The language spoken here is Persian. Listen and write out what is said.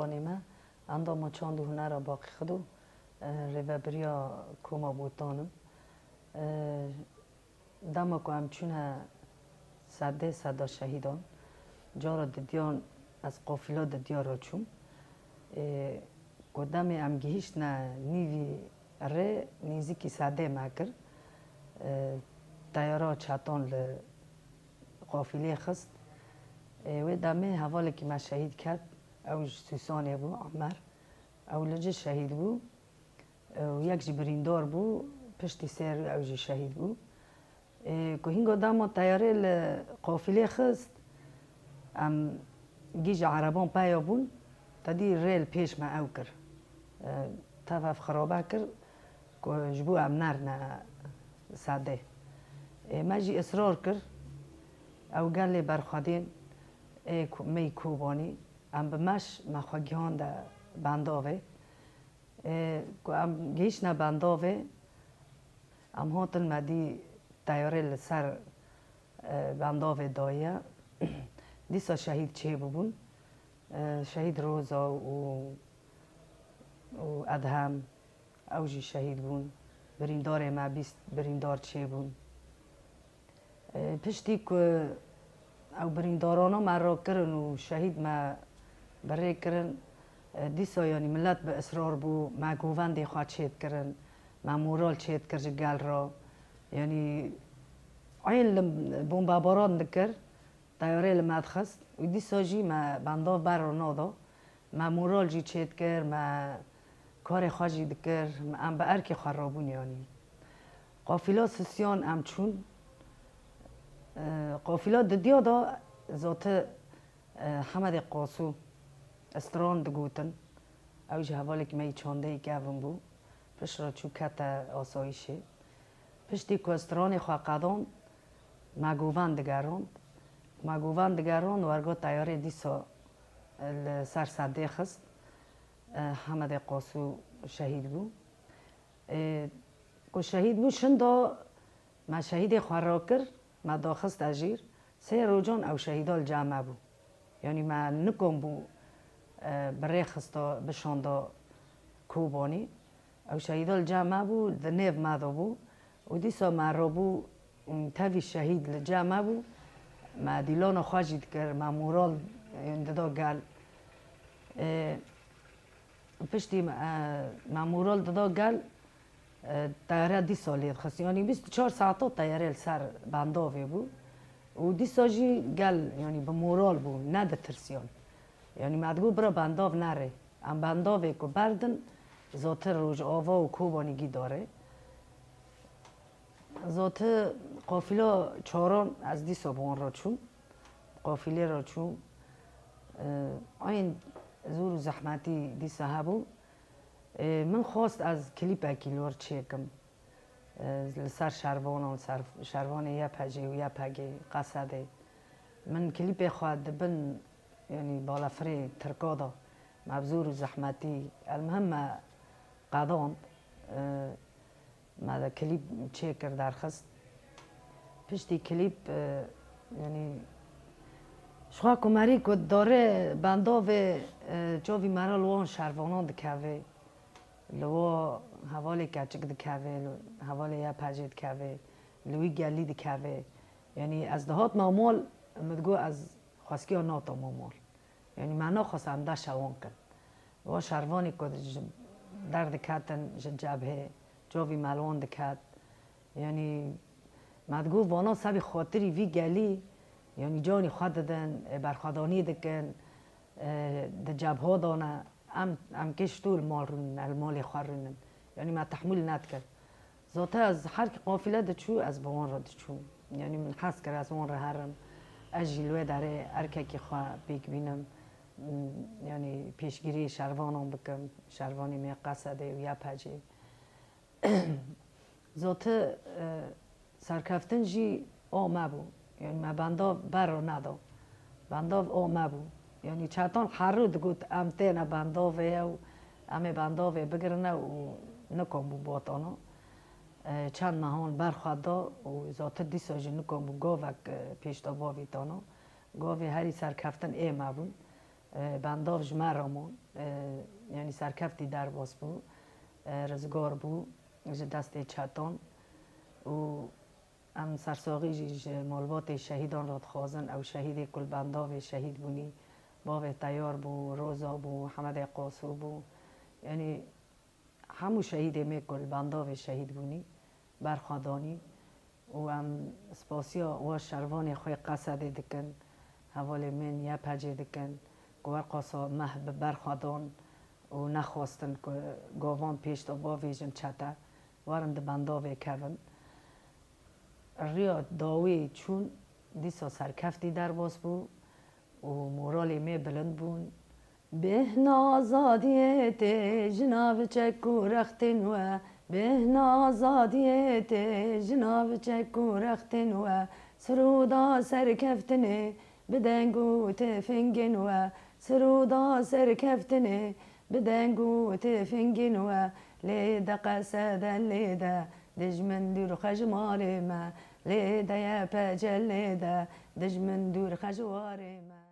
بانیمه اندام چاند هنر باقی خدو ریوبریا کوما بوتانم دما کو همچونه صد شهیدان جارا دیان از قافله دیا را چون قدام ام گهیش نه نیوی ره نیزی کی ساده مکر تیارا چاتون ل قافله خست و دمه حواله که ما شهید کرد او سوسانه بو عمر او لجه شهید بو و یک جبریندار بو پشتی سر او جی شهید بو که هنگو داما تیاره ل قافله خست ام گیج عربان پایا بون تدی ریل پیش ما او کر تفاف خرابه کر که جبو ام نر نه ساده ما جی اصرار کر او گل برخادین می کوبانی ام بمش ما خواگیان ده بنداوه که ام گیش نه بنداوه ام هاتن مدی تیاره لسر بنداوه دایه دیسا شهید چه ببون شهید روزا و ادهم اوجی شهید بون بریندار ما بیست بریندار چه بون پشتی که او بریندارانا مرا کرن و شهید ما برای کرن دیسا یعنی ملت به اصرار بو ما گووندی خواه چید کرن ما مورال چید کرج گل را یعنی این بمباباران دکر تیاره لمد خست و دیسا جی ما بنداو بر رو نادا ما مورال جی چید کر ما کار خواه جی دکر ما ام به ارکی خواه را بون یعنی قافلا سسیان ام چون قافلا ددیا دا ذات حمد قاسو استران دگوتن اوج حوالی که می چانده ای گوون بو پش را چو کت آسایشه پشتی که استران خواه قدان مگوون دگران ورگا تیاره دیسا سر صده خست حمد قاسو شهید بو که شهید بو شندا ما شهید خواه را کر ما داخست اجیر سه روزان او شهیدال جمع بو یعنی ما نکم بو برای خستا بشاندا کوبانی او شهیدال جمع بو دنیو مادا بو و دیسا ما را بو تاوی شهید جمع بو ما دیلان خواجید کر ما مورال دادا گل پشتی ما مورال دادا گل تیاره دیسا لید خست یعنی 24 ساعتا تیاره سر بنداوی بو و دیسا جی گل یعنی به مورال بو نه ده ترسیان یعنی مدگو برا بنداو نره ام بنداوی که بردن ذات روز آوا و کوبانگی داره ذات قافله چاران از دیسا بان را چون قافله را چون این زور و زحمتی دیسا هبو من خواست از کلیپ اکیلور چیکم سر شروان یا پجی و یا پگی قصده من کلیپ خواهد بن یعنی بالافری ترکادا مبزور و زحمتی المهم قدان ما کلیپ چیکر درخست پشتی کلیپ یعنی شخوا کمری که داره بنداوه جاوی مرا لوان شروانان دکوه لوا حوالی کچک دکوه حوالی یا پجی دکوه لوی گلی دکوه یعنی از دهات معمول مدگو از خواسکی ها ناتا معمول یعنی معنا خواستم ده شوان کن و شروانی که درد کتن جبهه جاوی ملوان دکت یعنی مدگو وانا سبی خاطری وی گلی یعنی جانی خود دادن برخوادانی دکن ده جبهه دانه ام کشتو المال خواه رونن یعنی ما تحمل ند کرد ذاته از هر قافله ده چو از بوان را ده چو یعنی من حس کرد از وان را هرم اجیلوه داره ارکه خواه بیک بینم یعنی پیشگیری شروانم بکم شروانی می قصده و یا پجه ذاته سرکفتن جی آمه بو یعنی ما بنداو بر رو ندا بنداو آمه بو یعنی چطان حرود گوت ام تینه بنداوه و امه بنداوه بگرنه و نکن بو باتانا چند مهان برخواد دا و ذات دیسا جی نکن بو گاوک پیشتا باوی تانا گاوی هری سرکفتن ایمه بون بنداو جمرمون یعنی سرکفتی در باز بو رزگار بو دست چتان و ام سرساقی مالبات شهیدان را خوازن او شهید کل بنداو شهید بونی باو تیار بو روزا بو حمد قاسو بو یعنی همو شهید می کل بنداو شهید بونی برخوادانی و ام سپاسیا و شروان خوی قصد دکن حوالی من یا پجه دکن گوار قاسا محب برخوادان و نخواستن که گاوان پیش تا باویجن چته وارن ده بنداوی کون ریا داوی چون دیسا سرکفتی در باز بو و مورالی می بلند بون به آزادیت جناب چکو رختن و به آزادیت جناب چکو رختن و سرودا سرکفتنه بدنگو تفنگن و سرودا سرکفتنه بدنگو تفنگن و لیدا قصدا لیدا دجمن دور خجمار ما لیدا یا پجل لیدا دجمن دور خجوار ما